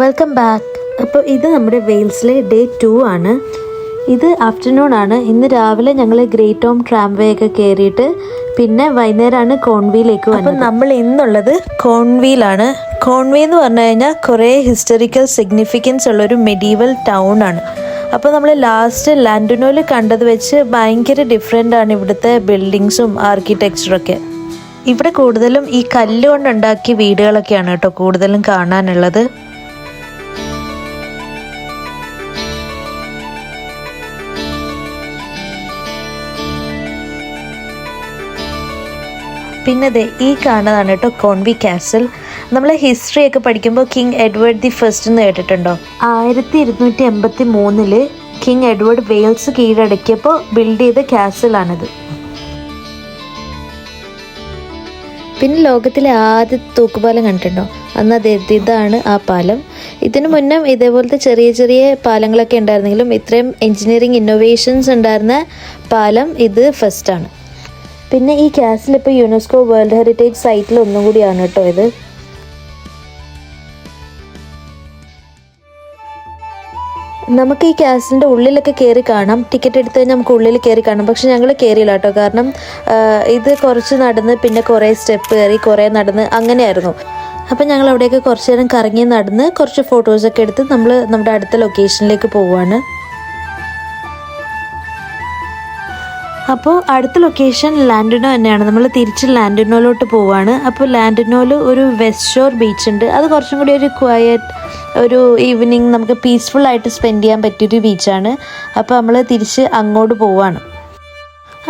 Welcome back. അപ്പോൾ ഇത് നമ്മുടെ വെയിൽസിലെ ഡേ 2 ആണ്. ഇത് ആഫ്റ്റർനൂൺ ആണ്. ഇന്ന് രാവിലെ ഞങ്ങൾ ഗ്രേറ്റ് ഹോം ട്രാംവേ ഒക്കെ കയറിയിട്ട് പിന്നെ വൈകുന്നേരമാണ് കോൺവിയിലേക്ക് വന്നത്. അപ്പം നമ്മൾ ഇന്നുള്ളത് കോൺവിയിലാണ്. കോൺവി എന്ന് പറഞ്ഞു കഴിഞ്ഞാൽ കുറേ ഹിസ്റ്റോറിക്കൽ സിഗ്നിഫിക്കൻസ് ഉള്ളൊരു മെഡീവൽ ടൗൺ ആണ്. അപ്പോൾ നമ്മൾ ലാസ്റ്റ് ലാൻഡുനോയിൽ കണ്ടത് വെച്ച് ഭയങ്കര ഡിഫറെൻ്റ് ആണ് ഇവിടുത്തെ ബിൽഡിങ്സും ആർക്കിടെക്ചറൊക്കെ. ഇവിടെ കൂടുതലും ഈ കല്ലുകൊണ്ടുണ്ടാക്കിയ വീടുകളൊക്കെയാണ് കേട്ടോ കൂടുതലും കാണാനുള്ളത്. പിന്നെ ഈ കാണുന്നതാണ് കേട്ടോ കോൺവി കാസൽ. നമ്മൾ ഹിസ്റ്ററി ഒക്കെ പഠിക്കുമ്പോൾ കിങ് എഡ്വേർഡ് ദി ഫസ്റ്റ് എന്ന് കേട്ടിട്ടുണ്ടോ? 1283 കിങ് എഡ്വേർഡ് വെയിൽസ് കീഴടക്കിയപ്പോൾ ബിൽഡ് ചെയ്ത കാസലാണിത്. പിന്നെ ലോകത്തിലെ ആദ്യത്തെ തൂക്കുപാലം കണ്ടിട്ടുണ്ടോ? അന്ന് ഇതാണ് ആ പാലം. ഇതിനു മുന്നേ ഇതേപോലത്തെ ചെറിയ ചെറിയ പാലങ്ങളൊക്കെ ഉണ്ടായിരുന്നെങ്കിലും ഇത്രയും എൻജിനീയറിംഗ് ഇന്നോവേഷൻസ് ഉണ്ടായിരുന്ന പാലം ഇത് ഫസ്റ്റാണ്. പിന്നെ ഈ കാസിൽ ഇപ്പോൾ യുനെസ്കോ വേൾഡ് ഹെറിറ്റേജ് സൈറ്റിൽ ഒന്നും കൂടിയാണ് കേട്ടോ ഇത്. നമുക്ക് ഈ കാസിലിൻ്റെ ഉള്ളിലൊക്കെ കയറി കാണാം. ടിക്കറ്റ് എടുത്ത് കഴിഞ്ഞാൽ നമുക്ക് ഉള്ളിൽ കയറി കാണാം. പക്ഷെ ഞങ്ങൾ കയറിയില്ല കേട്ടോ. കാരണം ഇത് കുറച്ച് നടന്ന് പിന്നെ കുറേ സ്റ്റെപ്പ് കയറി കുറേ നടന്ന് അങ്ങനെയായിരുന്നു. അപ്പം ഞങ്ങൾ അവിടെയൊക്കെ കുറച്ച് നേരം കറങ്ങി നടന്ന് കുറച്ച് ഫോട്ടോസൊക്കെ എടുത്ത് നമ്മൾ നമ്മുടെ അടുത്ത ലൊക്കേഷനിലേക്ക് പോവുകയാണ്. അപ്പോൾ അടുത്ത ലൊക്കേഷൻ ലാൻഡുനോ തന്നെയാണ്. നമ്മൾ തിരിച്ച് ലാൻഡുനോയിലോട്ട് പോവുകയാണ്. അപ്പോൾ ലാൻഡുനോയിൽ ഒരു വെസ്റ്റ് ഷോർ ബീച്ച് ഉണ്ട്. അത് കുറച്ചും കൂടി ഒരു ക്വയറ്റ്, ഒരു ഈവനിങ് നമുക്ക് പീസ്ഫുൾ ആയിട്ട് സ്പെൻഡ് ചെയ്യാൻ പറ്റിയൊരു ബീച്ചാണ്. അപ്പോൾ നമ്മൾ തിരിച്ച് അങ്ങോട്ട് പോവുകയാണ്.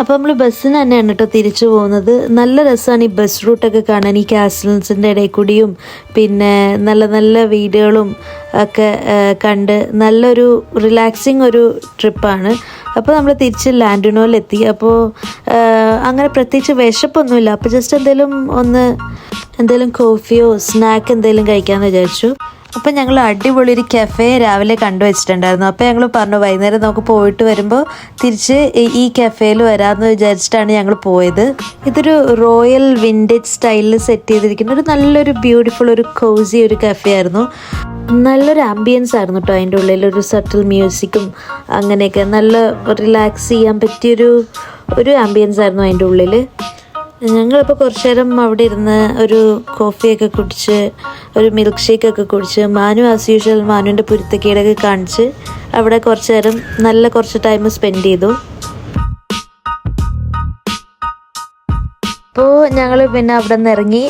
അപ്പോൾ നമ്മൾ ബസ്സിന് തന്നെയാണ് കേട്ടോ തിരിച്ചു പോകുന്നത്. നല്ല രസമാണ് ഈ ബസ് റൂട്ടൊക്കെ കാണാൻ. ഈ കാസിൽസിൻ്റെ ഇടയിൽ കൂടിയും പിന്നെ നല്ല നല്ല വീടുകളും ഒക്കെ കണ്ട് നല്ലൊരു റിലാക്സിങ് ഒരു ട്രിപ്പാണ്. അപ്പോൾ നമ്മൾ തിരിച്ച് ലാൻഡുനോയിലെത്തി. അപ്പോൾ അങ്ങനെ പ്രത്യേകിച്ച് വിശപ്പൊന്നുമില്ല. അപ്പോൾ ജസ്റ്റ് എന്തെങ്കിലും കോഫിയോ സ്നാക്ക് എന്തെങ്കിലും കഴിക്കാമെന്ന് വിചാരിച്ചു. അപ്പം ഞങ്ങൾ അടിപൊളി ഒരു കഫേ രാവിലെ കണ്ടുവച്ചിട്ടുണ്ടായിരുന്നു. അപ്പോൾ ഞങ്ങൾ പറഞ്ഞു വൈകുന്നേരം നമുക്ക് പോയിട്ട് വരുമ്പോൾ തിരിച്ച് ഈ കഫേയിൽ വരാമെന്ന് വിചാരിച്ചിട്ടാണ് ഞങ്ങൾ പോയത്. ഇതൊരു റോയൽ വിൻറ്റേജ് സ്റ്റൈലിൽ സെറ്റ് ചെയ്തിരിക്കുന്ന ഒരു നല്ലൊരു ബ്യൂട്ടിഫുൾ ഒരു കോസി ഒരു കഫേ ആയിരുന്നു. നല്ലൊരു ആംബിയൻസ് ആയിരുന്നു കേട്ടോ. അതിൻ്റെ ഉള്ളിൽ ഒരു സട്ടിൽ മ്യൂസിക്കും അങ്ങനെയൊക്കെ നല്ല റിലാക്സ് ചെയ്യാൻ പറ്റിയൊരു ആംബിയൻസ് ആയിരുന്നു അതിൻ്റെ ഉള്ളിൽ. ഞങ്ങളിപ്പോൾ കുറച്ച് നേരം അവിടെ ഇരുന്ന് ഒരു കോഫിയൊക്കെ കുടിച്ച് ഒരു മിൽക്ക് ഷേക്കൊക്കെ കുടിച്ച് മാനു ആസ് യൂഷ്വൽ മാനുവിൻ്റെ പൊരുത്തക്കേടൊക്കെ കാണിച്ച് അവിടെ കുറച്ച് നേരം നല്ല കുറച്ച് ടൈം സ്പെൻഡ് ചെയ്തു. അപ്പോൾ ഞങ്ങൾ പിന്നെ അവിടെ നിന്ന് ഇറങ്ങി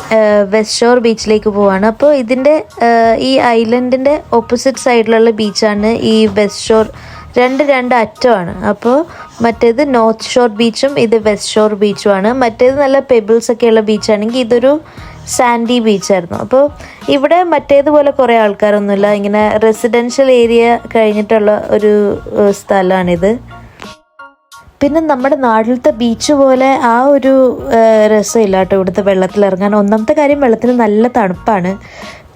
വെസ്റ്റ് ഷോർ ബീച്ചിലേക്ക് പോവാണ്. അപ്പോൾ ഇതിൻ്റെ ഈ ഐലൻഡിൻ്റെ ഓപ്പോസിറ്റ് സൈഡിലുള്ള ബീച്ചാണ് ഈ വെസ്റ്റ് ഷോർ. രണ്ട് അറ്റമാണ്. അപ്പോൾ മറ്റേത് നോർത്ത് ഷോർ ബീച്ചും ഇത് വെസ്റ്റ് ഷോർ ബീച്ചുമാണ്. മറ്റേത് നല്ല പെബിൾസ് ഒക്കെയുള്ള ബീച്ചാണെങ്കിൽ ഇതൊരു സാൻഡി ബീച്ചായിരുന്നു. അപ്പോൾ ഇവിടെ മറ്റേതുപോലെ കുറേ ആൾക്കാരൊന്നുമില്ല. ഇങ്ങനെ റെസിഡൻഷ്യൽ ഏരിയ കഴിഞ്ഞിട്ടുള്ള ഒരു സ്ഥലമാണിത്. പിന്നെ നമ്മുടെ നാട്ടിലത്തെ ബീച്ച് പോലെ ആ ഒരു രസമില്ല കേട്ടോ ഇവിടുത്തെ വെള്ളത്തിലിറങ്ങാൻ. ഒന്നാമത്തെ കാര്യം വെള്ളത്തിന് നല്ല തണുപ്പാണ്.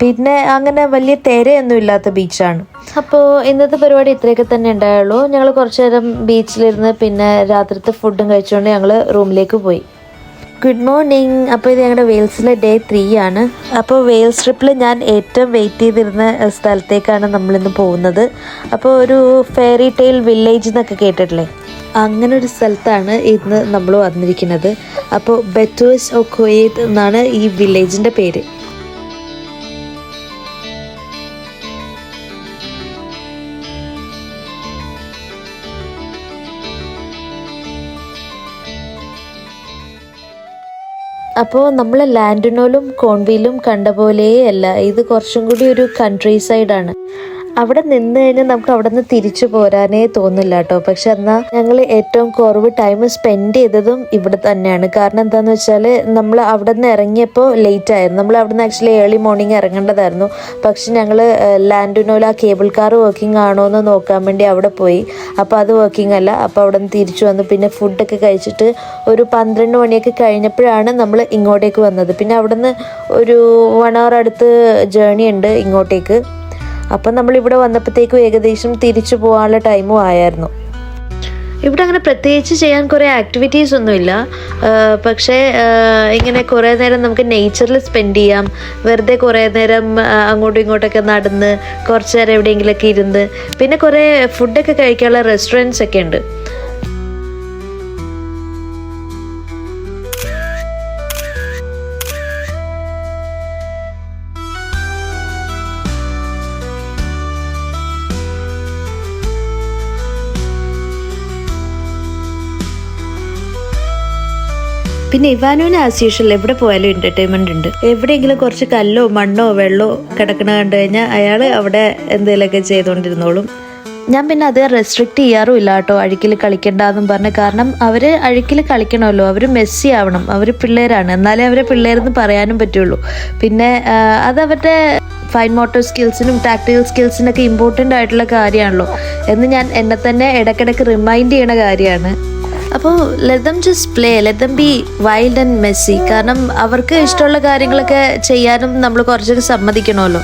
പിന്നെ അങ്ങനെ വലിയ തിരയൊന്നും ഇല്ലാത്ത ബീച്ചാണ്. അപ്പോൾ ഇന്നത്തെ പരിപാടി ഇത്രയൊക്കെ തന്നെ ഉണ്ടായുള്ളൂ. ഞങ്ങൾ കുറച്ച് നേരം ബീച്ചിലിരുന്ന് പിന്നെ രാത്രിത്തെ ഫുഡും കഴിച്ചുകൊണ്ട് ഞങ്ങൾ റൂമിലേക്ക് പോയി. Good morning. അപ്പോൾ ഇത് ഞങ്ങളുടെ വെയിൽസിലെ ഡേ 3 ആണ്. അപ്പോൾ വെയിൽസ് ട്രിപ്പിൽ ഞാൻ ഏറ്റവും വെയിറ്റ് ചെയ്തിരുന്ന സ്ഥലത്തേക്കാണ് നമ്മളിന്ന് പോകുന്നത്. അപ്പോൾ ഒരു ഫെയറി ടെയിൽ വില്ലേജ് എന്നൊക്കെ കേട്ടിട്ടില്ലേ, അങ്ങനെ ഒരു സ്ഥലത്താണ് ഇന്ന് നമ്മൾ വന്നിരിക്കുന്നത്. അപ്പോൾ ബെറ്റോസ് ഒക്കോയേത് എന്നാണ് ഈ വില്ലേജിൻ്റെ പേര്. അപ്പോൾ നമ്മൾ ലാൻഡുനോയിലും കോൺവിയിലും കണ്ട പോലെയല്ല, ഇത് കുറച്ചും കൂടി ഒരു കൺട്രി സൈഡാണ്. അവിടെ നിന്ന് കഴിഞ്ഞാൽ നമുക്ക് അവിടെ നിന്ന് തിരിച്ചു പോരാനേ തോന്നില്ല കേട്ടോ. പക്ഷെ എന്നാൽ ഞങ്ങൾ ഏറ്റവും കുറവ് ടൈം സ്പെൻഡ് ചെയ്തതും ഇവിടെ തന്നെയാണ്. കാരണം എന്താണെന്ന് വെച്ചാൽ നമ്മൾ അവിടെ നിന്ന് ഇറങ്ങിയപ്പോൾ ലേറ്റ് ആയിരുന്നു. നമ്മൾ അവിടെ നിന്ന് ആക്ച്വലി ഏർലി മോർണിംഗ് ഇറങ്ങേണ്ടതായിരുന്നു. പക്ഷെ ഞങ്ങൾ ലാൻഡുനോയിൽ ആ കേബിൾ കാർ വർക്കിംഗ് ആണോ എന്ന് നോക്കാൻ വേണ്ടി അവിടെ പോയി. അപ്പോൾ അത് വർക്കിംഗ് അല്ല. അപ്പോൾ അവിടെ നിന്ന് തിരിച്ചു വന്നു. പിന്നെ ഫുഡൊക്കെ കഴിച്ചിട്ട് ഒരു 12 മണിയൊക്കെ കഴിഞ്ഞപ്പോഴാണ് നമ്മൾ ഇങ്ങോട്ടേക്ക് വന്നത്. പിന്നെ അവിടെ നിന്ന് ഒരു 1 hour അടുത്ത് ജേർണി ഉണ്ട് ഇങ്ങോട്ടേക്ക്. അപ്പം നമ്മളിവിടെ വന്നപ്പോഴത്തേക്കും ഏകദേശം തിരിച്ചു പോകാനുള്ള ടൈമും ആയിരുന്നു. ഇവിടെ അങ്ങനെ പ്രത്യേകിച്ച് ചെയ്യാൻ കുറേ ആക്ടിവിറ്റീസ് ഒന്നുമില്ല, പക്ഷേ ഇങ്ങനെ കുറേ നേരം നമുക്ക് നേച്ചറിൽ സ്പെൻഡ് ചെയ്യാം. വെറുതെ കുറേ നേരം അങ്ങോട്ടും ഇങ്ങോട്ടൊക്കെ നടന്ന് കുറച്ച് നേരം എവിടെയെങ്കിലുമൊക്കെ ഇരുന്ന്, പിന്നെ കുറേ ഫുഡൊക്കെ കഴിക്കാനുള്ള റെസ്റ്റോറൻറ്റ്സ് ഒക്കെ ഉണ്ട്. പിന്നെ ഇവാനുവിന് ആസ് യൂഷ്വൽ എവിടെ പോയാലും എൻ്റർടൈൻമെൻ്റ് ഉണ്ട്. എവിടെയെങ്കിലും കുറച്ച് കല്ലോ മണ്ണോ വെള്ളമോ കിടക്കണ കണ്ടു കഴിഞ്ഞാൽ അയാൾ അവിടെ എന്തെങ്കിലുമൊക്കെ ചെയ്തുകൊണ്ടിരുന്നോളും. ഞാൻ പിന്നെ അത് റെസ്ട്രിക്റ്റ് ചെയ്യാറുമില്ല കേട്ടോ, അഴുക്കിൽ കളിക്കണ്ടെന്നും പറഞ്ഞ്. കാരണം അവർ അഴുക്കിൽ കളിക്കണമല്ലോ, അവർ മെസ്സി ആവണം, അവർ പിള്ളേരാണ്, എന്നാലേ അവരെ പിള്ളേരെന്ന് പറയാനും പറ്റുള്ളൂ. പിന്നെ അതവരുടെ ഫൈൻ മോട്ടോർ സ്കിൽസിനും ടാക്ടിക്കൽ സ്കിൽസിനൊക്കെ ഇമ്പോർട്ടൻ്റ് ആയിട്ടുള്ള കാര്യമാണല്ലോ എന്ന് ഞാൻ എന്നെ തന്നെ ഇടയ്ക്കിടയ്ക്ക് റിമൈൻഡ് ചെയ്യണ കാര്യമാണ്. അപ്പോൾ let them just play, let them B wild and Messi. കാരണം അവർക്ക് ഇഷ്ടമുള്ള കാര്യങ്ങളൊക്കെ ചെയ്യാനും നമ്മൾ കുറച്ചൊക്കെ സമ്മതിക്കണമല്ലോ.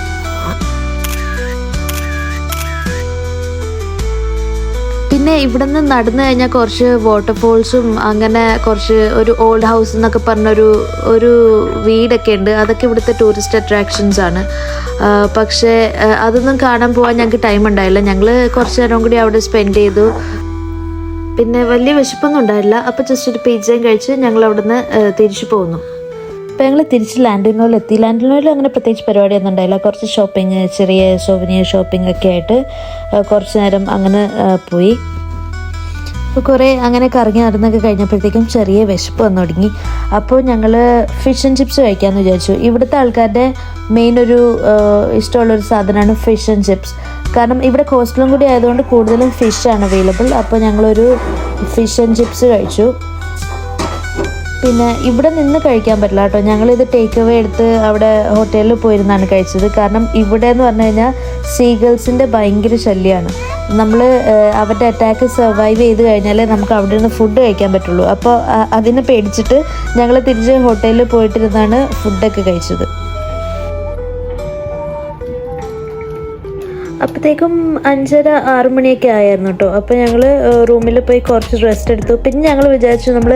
പിന്നെ ഇവിടെ നിന്ന് നടന്നു കഴിഞ്ഞാൽ കുറച്ച് വാട്ടർഫോൾസും അങ്ങനെ കുറച്ച് ഒരു ഓൾഡ് ഹൗസ് എന്നൊക്കെ പറഞ്ഞൊരു വീടൊക്കെ ഉണ്ട്. അതൊക്കെ ഇവിടുത്തെ ടൂറിസ്റ്റ് അട്രാക്ഷൻസ് ആണ്. പക്ഷേ അതൊന്നും കാണാൻ പോകാൻ ഞങ്ങൾക്ക് ടൈം ഉണ്ടായില്ല. ഞങ്ങൾ കുറച്ച് നേരം കൂടി അവിടെ സ്പെൻഡ് ചെയ്തു. പിന്നെ വലിയ വിശപ്പൊന്നും ഉണ്ടായില്ല. അപ്പോൾ ജസ്റ്റ് ഒരു പിസ്സയും കഴിച്ച് ഞങ്ങൾ അവിടെ നിന്ന് തിരിച്ചു പോന്നു. അപ്പോൾ ഞങ്ങൾ തിരിച്ച് ലാൻഡിനോയിൽ എത്തി. ലാൻഡിനോയിൽ അങ്ങനെ പ്രത്യേകിച്ച് പരിപാടിയൊന്നും ഉണ്ടായില്ല. കുറച്ച് ഷോപ്പിംഗ്, ചെറിയ സോവനിയർ ഷോപ്പിംഗ് ഒക്കെ ആയിട്ട് കുറച്ച് നേരം അങ്ങനെ പോയി. അപ്പോൾ കുറേ അങ്ങനെ കറങ്ങി നടന്നൊക്കെ കഴിഞ്ഞപ്പോഴത്തേക്കും ചെറിയ വിശപ്പ് വന്നു തുടങ്ങി. അപ്പോൾ ഞങ്ങൾ ഫിഷ് ആൻഡ് ചിപ്സ് കഴിക്കാമെന്ന് വിചാരിച്ചു. ഇവിടുത്തെ ആൾക്കാരുടെ മെയിൻ ഒരു ഇഷ്ടമുള്ളൊരു സാധനമാണ് ഫിഷ് ആൻഡ് ചിപ്സ്. കാരണം ഇവിടെ കോസ്റ്റലും കൂടി ആയതുകൊണ്ട് കൂടുതലും ഫിഷാണ് അവൈലബിൾ. അപ്പോൾ ഞങ്ങളൊരു ഫിഷ് ആൻഡ് ചിപ്സ് കഴിച്ചു. പിന്നെ ഇവിടെ നിന്ന് കഴിക്കാൻ പറ്റില്ല കേട്ടോ, ഞങ്ങളിത് ടേക്ക് അവേ എടുത്ത് അവിടെ ഹോട്ടലിൽ പോയിരുന്നാണ് കഴിച്ചത്. കാരണം ഇവിടെ എന്ന് പറഞ്ഞു കഴിഞ്ഞാൽ സീഗൾസിൻ്റെ ഭയങ്കര ശല്യമാണ്. നമ്മൾ അവരുടെ അറ്റാക്ക് സർവൈവ് ചെയ്ത് കഴിഞ്ഞാലേ നമുക്ക് അവിടെ നിന്ന് ഫുഡ് കഴിക്കാൻ പറ്റുള്ളൂ. അപ്പോൾ അതിനെ പേടിച്ചിട്ട് ഞങ്ങൾ തിരിച്ച് ഹോട്ടലിൽ പോയിട്ടിരുന്നാണ് ഫുഡൊക്കെ കഴിച്ചത്. അപ്പോഴത്തേക്കും 5:30-6 മണിയൊക്കെ ആയിരുന്നു കേട്ടോ. അപ്പോൾ ഞങ്ങൾ റൂമിൽ പോയി കുറച്ച് റെസ്റ്റ് എടുത്തു. പിന്നെ ഞങ്ങൾ വിചാരിച്ചു നമ്മൾ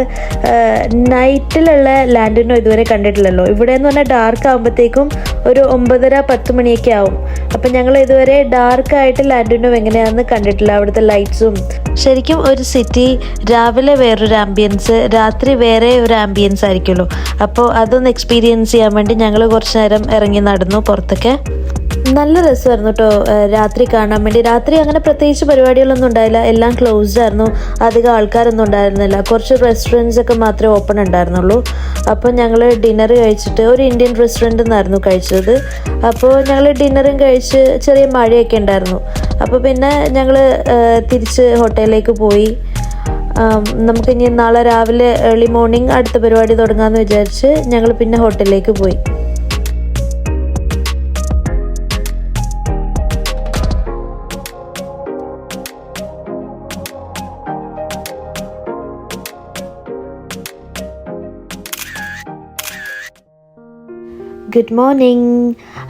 നൈറ്റിലുള്ള ലാൻഡിനോ ഇതുവരെ കണ്ടിട്ടില്ലല്ലോ. ഇവിടെ എന്ന് പറഞ്ഞാൽ ഡാർക്ക് ആകുമ്പോഴത്തേക്കും ഒരു 9:30-10 മണിയൊക്കെ ആവും. അപ്പം ഞങ്ങൾ ഇതുവരെ ഡാർക്കായിട്ട് ലാൻഡിനോ എങ്ങനെയാണെന്ന് കണ്ടിട്ടില്ല. അവിടുത്തെ ലൈറ്റ്സും ശരിക്കും ഒരു സിറ്റി രാവിലെ വേറൊരു ആംബിയൻസ്, രാത്രി വേറെ ഒരു ആംബിയൻസ് ആയിരിക്കുമല്ലോ. അപ്പോൾ അതൊന്ന് എക്സ്പീരിയൻസ് ചെയ്യാൻ വേണ്ടി ഞങ്ങൾ കുറച്ച് നേരം ഇറങ്ങി നടന്നു പുറത്തൊക്കെ. നല്ല രസമായിരുന്നു കേട്ടോ രാത്രി കാണാൻ വേണ്ടി. രാത്രി അങ്ങനെ പ്രത്യേകിച്ച് പരിപാടികളൊന്നും ഉണ്ടായില്ല, എല്ലാം ക്ലോസ്ഡ് ആയിരുന്നു. അധികം ആൾക്കാരൊന്നും ഉണ്ടായിരുന്നില്ല. കുറച്ച് റെസ്റ്റോറൻറ്റ്സ് ഒക്കെ മാത്രമേ ഓപ്പൺ ഉണ്ടായിരുന്നുള്ളൂ. അപ്പോൾ ഞങ്ങൾ ഡിന്നർ കഴിച്ചിട്ട് ഒരു ഇന്ത്യൻ റെസ്റ്റോറൻറ്റിൽ നിന്നായിരുന്നു കഴിച്ചത്. അപ്പോൾ ഞങ്ങൾ ഡിന്നറും കഴിച്ച് ചെറിയ മഴയൊക്കെ ഉണ്ടായിരുന്നു. അപ്പോൾ പിന്നെ ഞങ്ങൾ തിരിച്ച് ഹോട്ടലിലേക്ക് പോയി. നമുക്കിനി നാളെ രാവിലെ ഏർലി മോർണിംഗ് അടുത്ത പരിപാടി തുടങ്ങാമെന്ന് വിചാരിച്ച് ഞങ്ങൾ പിന്നെ ഹോട്ടലിലേക്ക് പോയി. Good morning.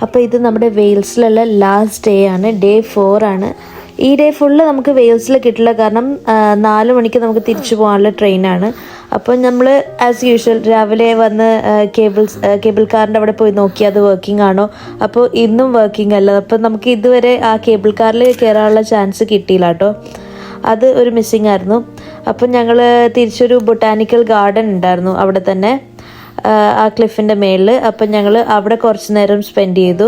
അപ്പോൾ ഇത് നമ്മുടെ വെയിൽസിലുള്ള ലാസ്റ്റ് ഡേ ആണ്, ഡേ 4 ആണ്. ഈ ഡേ ഫുള്ള് നമുക്ക് വെയിൽസിൽ കിട്ടില്ല, കാരണം 4 മണിക്ക് നമുക്ക് തിരിച്ചു പോകാനുള്ള ട്രെയിനാണ്. അപ്പോൾ നമ്മൾ ആസ് യൂഷ്വൽ രാവിലെ വന്ന് കേബിൾ കാറിൻ്റെ അവിടെ പോയി നോക്കി അത് വർക്കിംഗ് ആണോ. അപ്പോൾ ഇന്നും വർക്കിംഗ് അല്ല. അപ്പോൾ നമുക്ക് ഇതുവരെ ആ കേബിൾ കാറിൽ കയറാനുള്ള ചാൻസ് കിട്ടിയില്ല കേട്ടോ, അത് ഒരു മിസ്സിങ് ആയിരുന്നു. അപ്പം ഞങ്ങൾ തിരിച്ചൊരു ബൊട്ടാനിക്കൽ ഗാർഡൻ ഉണ്ടായിരുന്നു അവിടെ തന്നെ, ആ ക്ലിഫിൻ്റെ മേളിൽ. അപ്പം ഞങ്ങൾ അവിടെ കുറച്ച് നേരം സ്പെൻഡ് ചെയ്തു.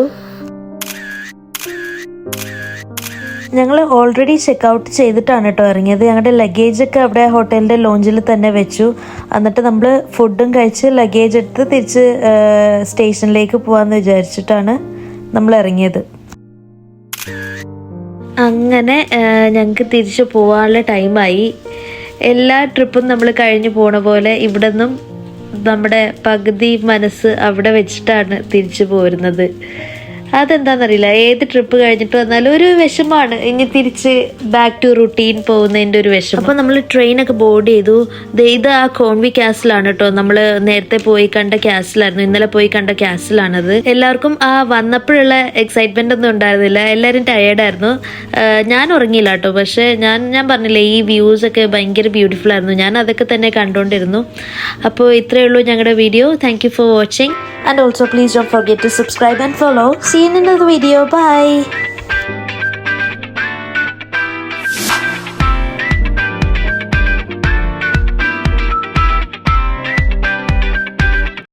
ഞങ്ങൾ ഓൾറെഡി ചെക്കൗട്ട് ചെയ്തിട്ടാണ് കേട്ടോ ഇറങ്ങിയത്. ഞങ്ങളുടെ ലഗേജൊക്കെ അവിടെ ഹോട്ടലിൻ്റെ ലോഞ്ചിൽ തന്നെ വെച്ചു. എന്നിട്ട് നമ്മൾ ഫുഡും കഴിച്ച് ലഗേജ് എടുത്ത് തിരിച്ച് സ്റ്റേഷനിലേക്ക് പോകാമെന്ന് വിചാരിച്ചിട്ടാണ് നമ്മൾ ഇറങ്ങിയത്. അങ്ങനെ ഞങ്ങൾക്ക് തിരിച്ച് പോകാനുള്ള ടൈമായി. എല്ലാ ട്രിപ്പും നമ്മൾ കഴിഞ്ഞു പോണ പോലെ ഇവിടെ നിന്നും നമ്മുടെ പകുതി മനസ്സ് അവിടെ വെച്ചിട്ടാണ് തിരിച്ചു പോരുന്നത്. അതെന്താണെന്നറിയില്ല, ഏത് ട്രിപ്പ് കഴിഞ്ഞിട്ട് വന്നാലും ഒരു വിഷമമാണ്, ഇനി തിരിച്ച് ബാക്ക് ടു റുട്ടീൻ പോകുന്നതിൻ്റെ ഒരു വിഷമം. അപ്പോൾ നമ്മൾ ട്രെയിനൊക്കെ ബോർഡ് ചെയ്തു. ഇത് ആ കോൺവി കാസിലാണ് കേട്ടോ, നമ്മൾ നേരത്തെ പോയി കണ്ട കാസിലായിരുന്നു, ഇന്നലെ പോയി കണ്ട കാസിലാണത്. എല്ലാവർക്കും ആ വന്നപ്പോഴുള്ള എക്സൈറ്റ്മെൻ്റ് ഒന്നും ഉണ്ടായിരുന്നില്ല, എല്ലാവരും ടയേർഡായിരുന്നു. ഞാൻ ഉറങ്ങിയില്ല കേട്ടോ, പക്ഷേ ഞാൻ പറഞ്ഞില്ലേ ഈ വ്യൂസൊക്കെ ഭയങ്കര ബ്യൂട്ടിഫുൾ ആയിരുന്നു, ഞാൻ അതൊക്കെ തന്നെ കണ്ടുകൊണ്ടിരുന്നു. അപ്പോൾ ഇത്രയേ ഉള്ളൂ ഞങ്ങളുടെ video. Thank you for watching. And also please don't forget to subscribe and follow. See you in another video. Bye.